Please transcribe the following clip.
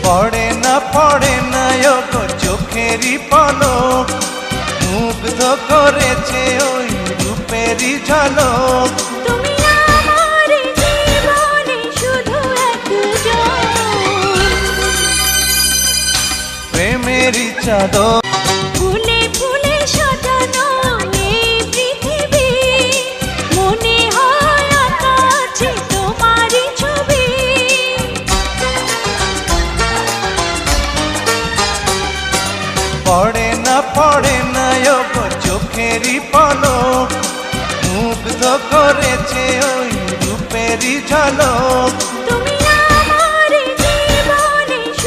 পড়ে না গো চোখেরই পলক, মুগ্ধ করেছে ওই রূপেরই ঝলক। তুমি আমার জীবনে শুধু একজন, প্রেমেরই চাদর। ফুলে ফুলে সাজানো এই পৃথিবী, মনে হয় আকাশে তোমারই ছবি। পড়ে না গো চোখেরই পলক, মুগ্ধ করেছে ওই রূপেরই ঝলক। তুমি